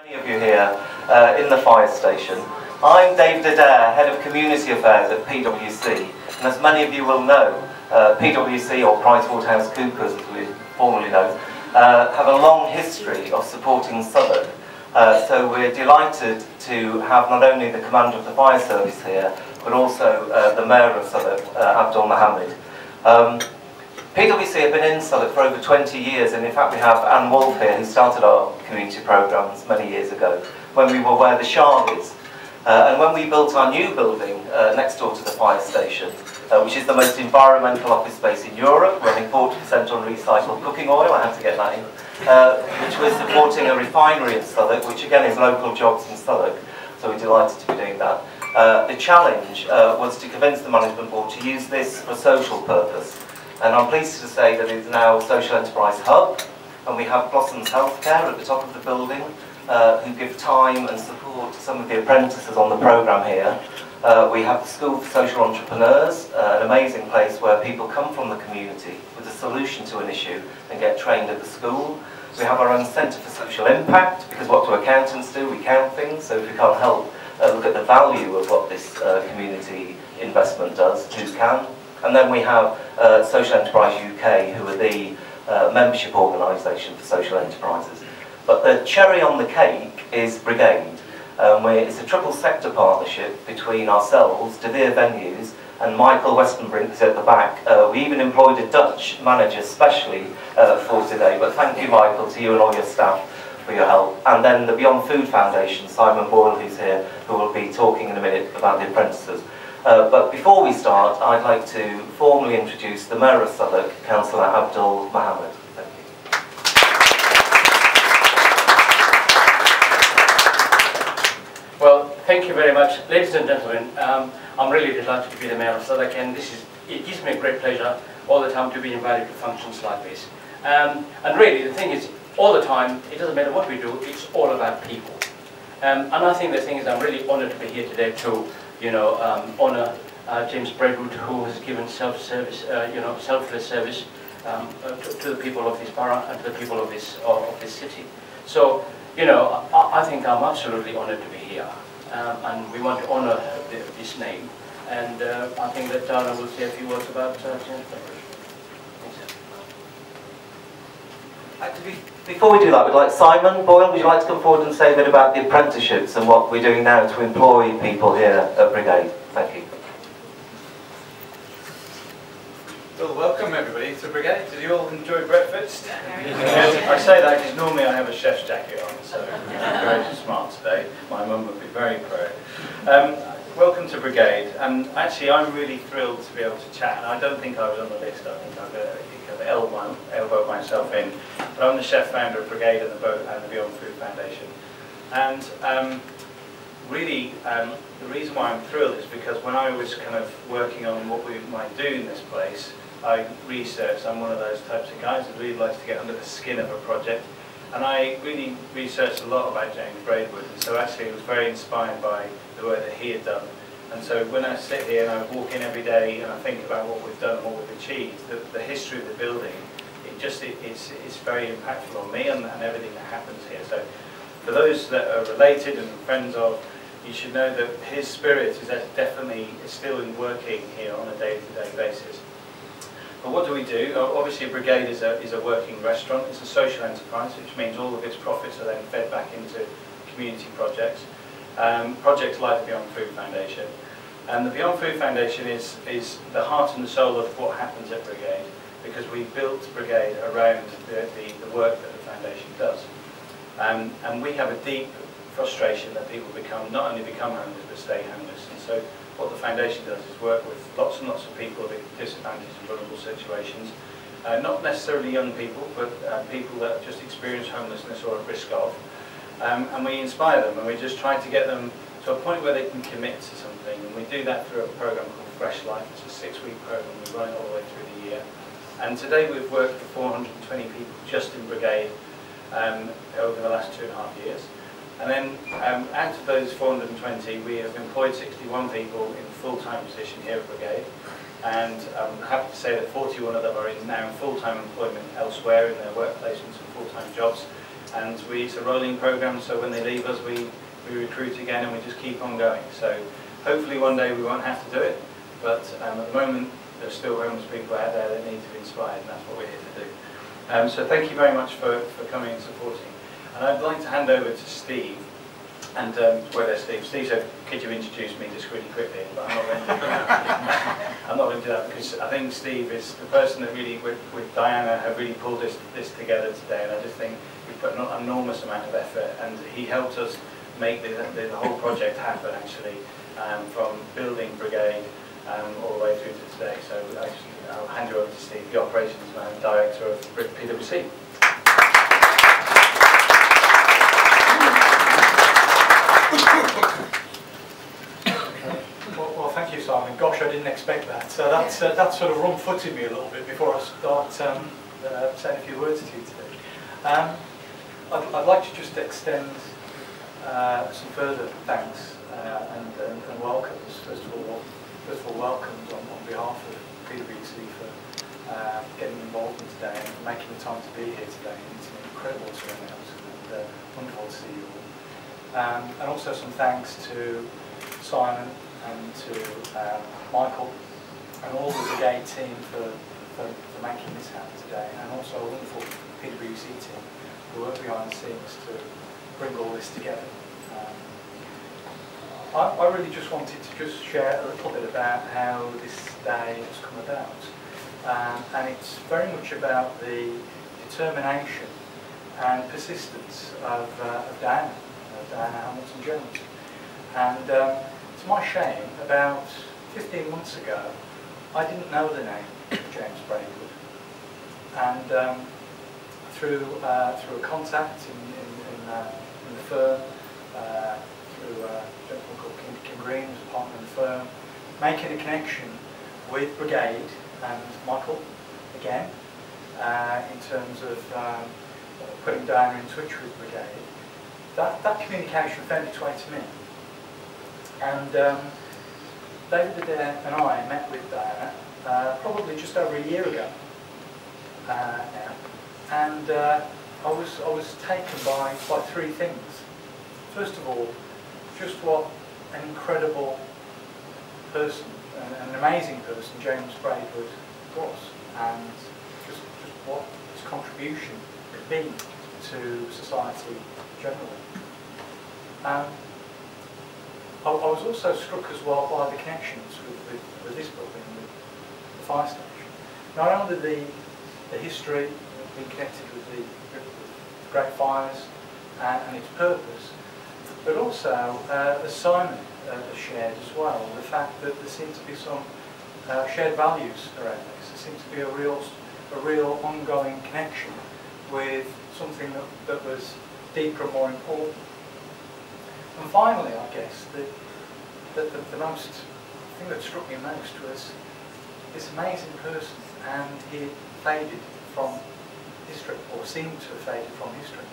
Many of you here in the fire station. I'm David Adair, Head of Community Affairs at PwC, and as many of you will know, PwC, or PricewaterhouseCoopers as we formerly know, have a long history of supporting Southwark. So we're delighted to have not only the Commander of the Fire Service here, but also the Mayor of Southwark, Abdul Mohammed. PwC have been in Southwark for over 20 years, and in fact we have Anne Wolfe here, who started our community programmes many years ago, when we were where the Shard is. And when we built our new building next door to the fire station, which is the most environmental office space in Europe, running 40% on recycled cooking oil, I have to get that in, which was supporting a refinery in Southwark, which again is local jobs in Southwark, so we're delighted to be doing that. The challenge was to convince the management board to use this for social purpose. And I'm pleased to say that it is now a social enterprise hub, and we have Blossom's Healthcare at the top of the building, who give time and support to some of the apprentices on the programme here. We have the School for Social Entrepreneurs, an amazing place where people come from the community with a solution to an issue and get trained at the school. We have our own Centre for Social Impact, because what do accountants do? We count things, so if we can't help look at the value of what this community investment does, who can? And then we have Social Enterprise UK, who are the membership organisation for social enterprises. But the cherry on the cake is Brigade. It's a triple sector partnership between ourselves, De Vere Venues, and Michael Westenbrink, who's at the back. We even employed a Dutch manager specially for today, but thank you, Michael, to you and all your staff for your help. And then the Beyond Food Foundation, Simon Boyle, who's here, who will be talking in a minute about the apprentices. But before we start, I'd like to formally introduce the Mayor of Southwark, Councillor Abdul Mohammed. Thank you. Well, thank you very much. Ladies and gentlemen, I'm really delighted to be the Mayor of Southwark, and it gives me a great pleasure all the time to be invited to functions like this. And really, the thing is, all the time, it doesn't matter what we do, it's all about people. And I think the thing is, I'm really honoured to be here today to honour James Braidwood, who has given selfless service to the people of this borough and to the people of this city. So, I think I'm absolutely honoured to be here, and we want to honour this name. And I think that Dana will say a few words about James Braidwood. Before we do that, we'd like Simon Boyle, would you like to come forward and say a bit about the apprenticeships and what we're doing now to employ people here at Brigade? Thank you. Well, welcome everybody to Brigade. Did you all enjoy breakfast? I say that because normally I have a chef's jacket on, so I'm very smart today. My mum would be very proud. Welcome to Brigade, and actually I'm really thrilled to be able to chat, and I don't think I was on the list. I think I've elbowed myself in, but I'm the chef founder of Brigade and the Beyond Food Foundation. And really, the reason why I'm thrilled is because when I was kind of working on what we might do in this place, I researched. I'm one of those types of guys that really likes to get under the skin of a project, and I really researched a lot about James Braidwood, and so actually I was very inspired by the work that he had done. And so when I sit here and I walk in every day and I think about what we've done and what we've achieved, the history of the building, it's very impactful on me and everything that happens here. So for those that are related and friends of, you should know that his spirit is definitely still working here on a day-to-day basis. But what do we do? Obviously Brigade is a working restaurant. It's a social enterprise, which means all of its profits are then fed back into community projects. Projects like the Beyond Food Foundation. And the Beyond Food Foundation is the heart and the soul of what happens at Brigade, because we built Brigade around the work that the foundation does. And we have a deep frustration that people not only become homeless but stay homeless. And so what the foundation does is work with lots and lots of people in disadvantaged and vulnerable situations, not necessarily young people, but people that have just experienced homelessness or at risk of. And we inspire them, and we just try to get them to a point where they can commit to something. And we do that through a program called Fresh Life. It's a 6-week program. We run it all the way through the year. And today we've worked with 420 people just in Brigade over the last 2.5 years. And then out of those 420, we have employed 61 people in full-time position here at Brigade. And I'm happy to say that 41 of them are now in full-time employment elsewhere in their work placements and full-time jobs. and it's a rolling programme, so when they leave us we recruit again and we just keep on going. So hopefully one day we won't have to do it, but at the moment there's still homeless people out there that need to be inspired, and that's what we're here to do. So thank you very much for coming and supporting. And I'd like to hand over to Steve. And where there's Steve. Steve said, could you introduce me just really quickly? But I'm not going to do that. I'm not going to do that because I think Steve is the person that really, with Diana, have really pulled this together today. And I just think we put an enormous amount of effort, and he helped us make the whole project happen, actually, from building Brigade all the way through to today. So I'll hand you over to Steve, the Operations Director of PwC. Well, thank you, Simon. Gosh, I didn't expect that. So that sort of wrong-footed me a little bit before I start saying a few words to you today. I'd like to just extend some further thanks and welcomes. First of all, welcomes on behalf of PwC for getting involved in today and for making the time to be here today. It's an incredible turnout and wonderful to see you all. And also some thanks to Simon and to Michael and all the Brigade team for making this happen today, and also a wonderful PwC team who work behind the scenes to bring all this together. I really just wanted to share a little bit about how this day has come about, and it's very much about the determination and persistence of Diana Hamilton-Jones. And to my shame, about 15 months ago, I didn't know the name James Braidwood. And through a contact in the firm, through a gentleman called Kim Green, who's a partner in the firm, making a connection with Brigade and Michael again, in terms of putting Diana in touch with Brigade. That communication found its way to me. And David Adair and I met with Diana probably just over a year ago now. And I was taken by three things. First of all, just what an incredible person, an amazing person James Braidwood was, and just what his contribution could be to society generally. I was also struck as well by the connections with this building, with the fire station. Not only the history of being connected with the Great Fires and its purpose, but also, as Simon has shared as well, the fact that there seems to be some shared values around this. There seems to be a real ongoing connection with something that was deeper and more important. And finally, I guess, the thing that struck me most was this amazing person, and he faded from history, or seemed to have faded from history.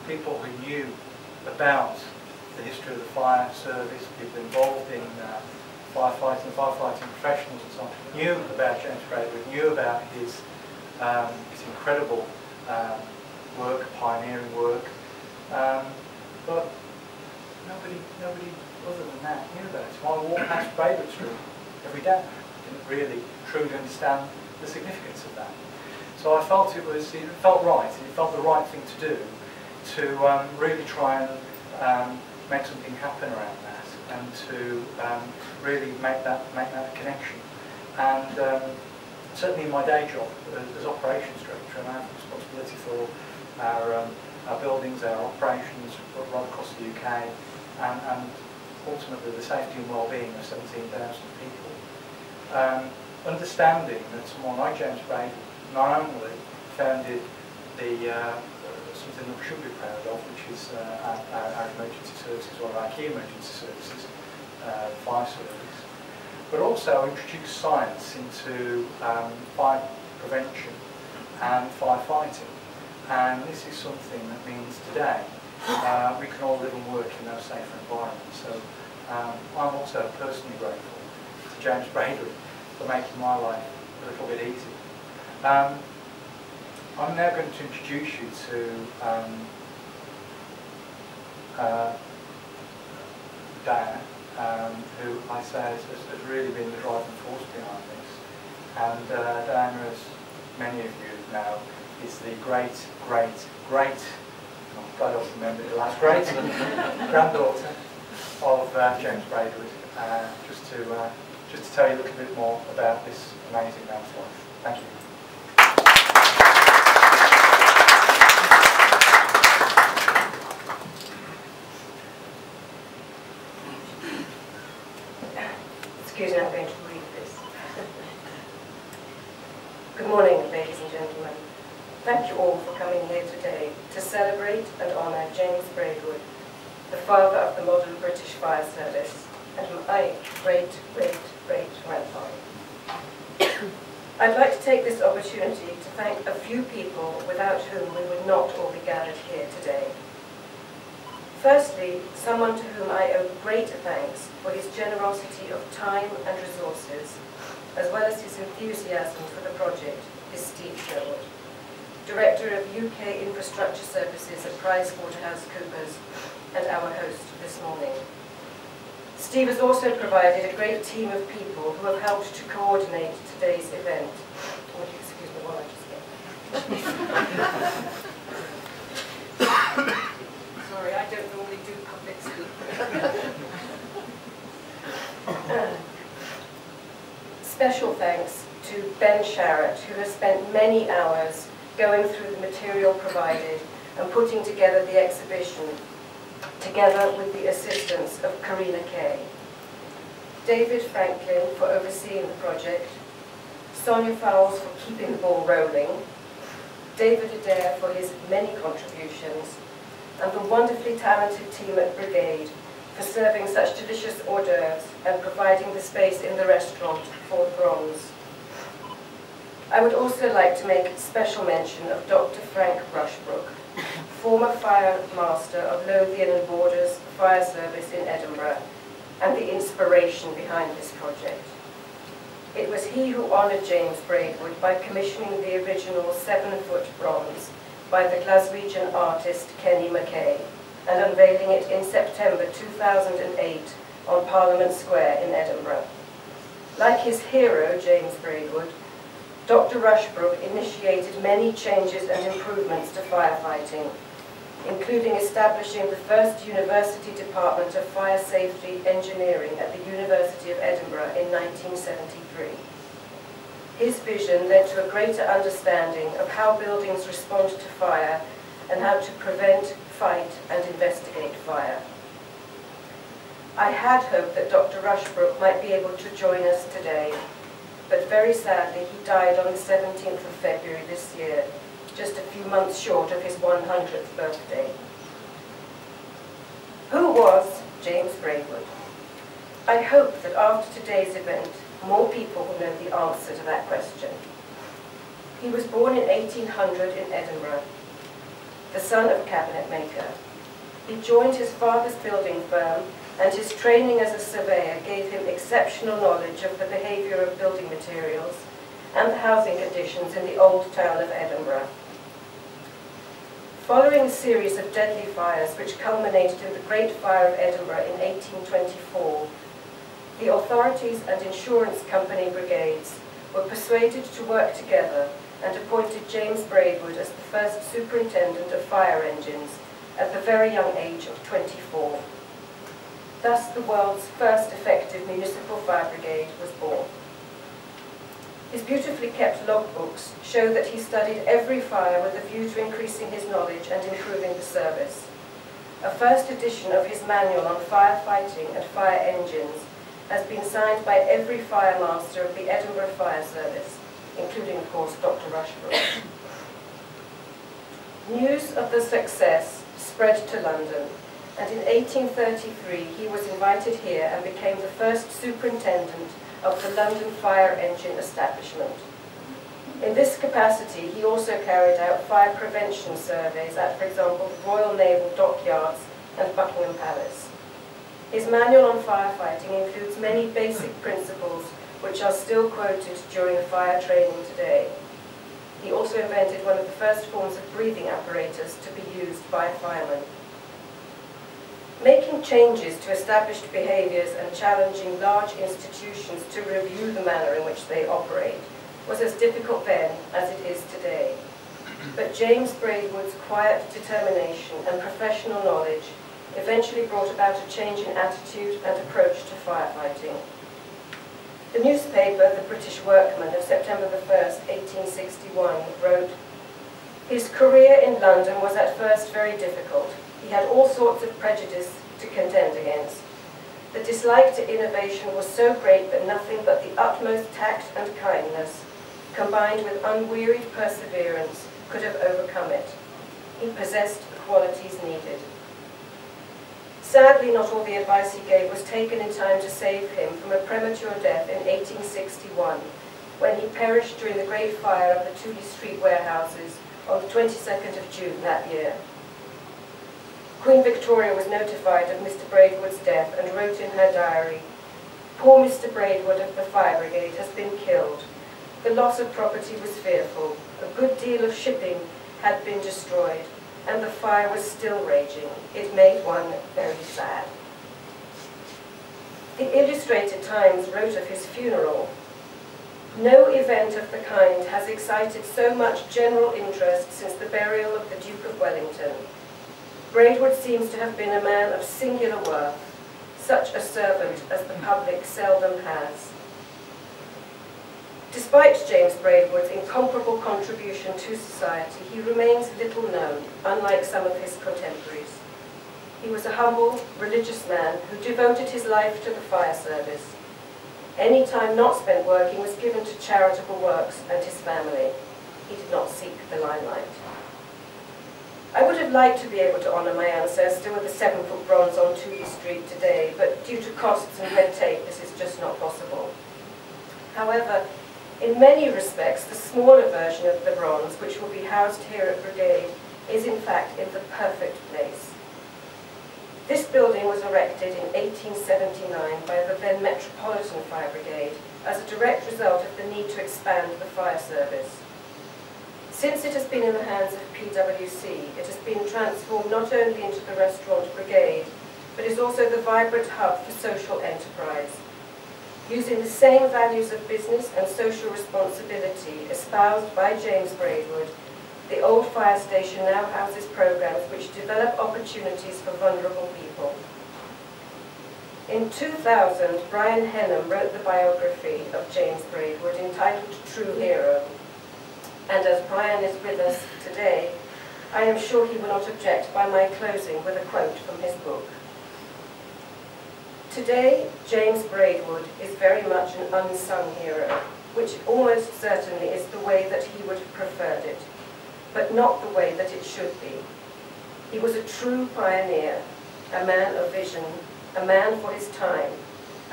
People who knew about the history of the fire service, people involved in firefighting professionals and so on, knew about James Braidwood, knew about his incredible work, pioneering work, but nobody other than that knew about it. So I walked past Braidwood Street every day, didn't really truly understand the significance of that. So I felt it felt right, and it felt the right thing to do, to really try and make something happen around that, and to really make that connection. And certainly in my day job as operations director, and I have responsibility for our buildings, our operations right across the UK, and ultimately the safety and well-being of 17,000 people. Understanding that someone like James Braidwood not only founded something that we should be proud of, which is our emergency services, one of our key emergency services, fire service, but also introduced science into fire prevention and firefighting. And this is something that means today we can all live and work in those safer environments. So I'm also personally grateful to James Braidwood for making my life a little bit easier. I'm now going to introduce you to Diana, who I say has really been the driving force behind this. And Diana, as many of you know, is the great, oh God, I don't remember the last great, granddaughter of James Braidwood. Just to tell you a little bit more about this amazing man's life. Thank you. Excuse me, I'm going to read this. Good morning, ladies and gentlemen. Thank you all for coming here today to celebrate and honour James Braidwood, the father of the modern British fire service, and my great-great-great-grandfather. I'd like to take this opportunity to thank a few people without whom we would not all be gathered here today. Firstly, someone to whom I owe great thanks for his generosity of time and resources, as well as his enthusiasm for the project, is Steve Sherwood, Director of UK Infrastructure Services at PricewaterhouseCoopers and our host this morning. Steve has also provided a great team of people who have helped to coordinate today's event. Would you excuse me while I just get... Sorry, I don't normally do public speaking. Special thanks to Ben Sharratt, who has spent many hours going through the material provided and putting together the exhibition, together with the assistance of Karina Kay. David Franklin for overseeing the project, Sonia Fowles for keeping the ball rolling, David Adair for his many contributions, and the wonderfully talented team at Brigade for serving such delicious hors d'oeuvres and providing the space in the restaurant for the bronze. I would also like to make special mention of Dr. Frank Rushbrook, former fire master of Lothian and Borders Fire Service in Edinburgh, and the inspiration behind this project. It was he who honoured James Braidwood by commissioning the original 7-foot bronze by the Glaswegian artist Kenny Mackay and unveiling it in September 2008 on Parliament Square in Edinburgh. Like his hero, James Braidwood, Dr. Rushbrook initiated many changes and improvements to firefighting, including establishing the first University Department of Fire Safety Engineering at the University of Edinburgh in 1973. His vision led to a greater understanding of how buildings respond to fire and how to prevent, fight and investigate fire. I had hoped that Dr. Rushbrook might be able to join us today, but very sadly he died on the 17th of February this year, just a few months short of his 100th birthday. Who was James Braidwood? I hope that after today's event, more people will know the answer to that question. He was born in 1800 in Edinburgh, the son of a cabinet maker. He joined his father's building firm, and his training as a surveyor gave him exceptional knowledge of the behaviour of building materials and the housing conditions in the old town of Edinburgh. Following a series of deadly fires which culminated in the Great Fire of Edinburgh in 1824, the authorities and insurance company brigades were persuaded to work together and appointed James Braidwood as the first superintendent of fire engines at the very young age of 24. Thus, the world's first effective municipal fire brigade was born. His beautifully kept logbooks show that he studied every fire with a view to increasing his knowledge and improving the service. A first edition of his manual on firefighting and fire engines has been signed by every fire master of the Edinburgh Fire Service, including, of course, Dr. Rushbrook. News of the success spread to London, and in 1833 he was invited here and became the first superintendent of the London Fire Engine establishment. In this capacity he also carried out fire prevention surveys at, for example, the Royal Naval Dockyards and Buckingham Palace. His manual on firefighting includes many basic principles which are still quoted during fire training today. He also invented one of the first forms of breathing apparatus to be used by firemen. Making changes to established behaviours and challenging large institutions to review the manner in which they operate was as difficult then as it is today. But James Braidwood's quiet determination and professional knowledge eventually brought about a change in attitude and approach to firefighting. The newspaper, The British Workman, of September the 1st, 1861, wrote, "His career in London was at first very difficult. He had all sorts of prejudice to contend against. The dislike to innovation was so great that nothing but the utmost tact and kindness, combined with unwearied perseverance, could have overcome it. He possessed the qualities needed." Sadly, not all the advice he gave was taken in time to save him from a premature death in 1861, when he perished during the Great Fire of the Tooley Street warehouses on the 22nd of June that year. Queen Victoria was notified of Mr. Braidwood's death and wrote in her diary, "Poor Mr. Braidwood of the Fire Brigade has been killed. The loss of property was fearful. A good deal of shipping had been destroyed, and the fire was still raging. It made one very sad." The Illustrated Times wrote of his funeral, "No event of the kind has excited so much general interest since the burial of the Duke of Wellington. Braidwood seems to have been a man of singular worth, such a servant as the public seldom has." Despite James Braidwood's incomparable contribution to society, he remains little known, unlike some of his contemporaries. He was a humble, religious man who devoted his life to the fire service. Any time not spent working was given to charitable works and his family. He did not seek the limelight. I would have liked to be able to honour my ancestor with a 7-foot bronze on Tooley Street today, but due to costs and red tape, this is just not possible. However, in many respects, the smaller version of the bronze, which will be housed here at Brigade, is in fact in the perfect place. This building was erected in 1879 by the then Metropolitan Fire Brigade as a direct result of the need to expand the fire service. Since it has been in the hands of PwC, it has been transformed not only into the Restaurant Brigade, but is also the vibrant hub for social enterprise. Using the same values of business and social responsibility espoused by James Braidwood, the old fire station now houses programs which develop opportunities for vulnerable people. In 2000, Brian Henham wrote the biography of James Braidwood entitled True Hero. And as Brian is with us today, I am sure he will not object by my closing with a quote from his book. Today, James Braidwood is very much an unsung hero, which almost certainly is the way that he would have preferred it, but not the way that it should be. He was a true pioneer, a man of vision, a man for his time,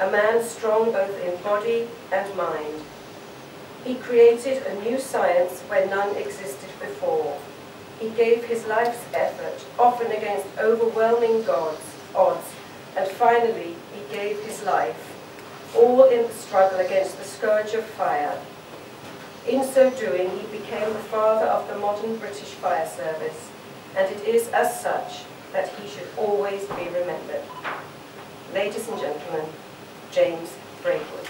a man strong both in body and mind. He created a new science where none existed before. He gave his life's effort, often against overwhelming odds, and finally he gave his life, all in the struggle against the scourge of fire. In so doing, he became the father of the modern British fire service, and it is as such that he should always be remembered. Ladies and gentlemen, James Braidwood.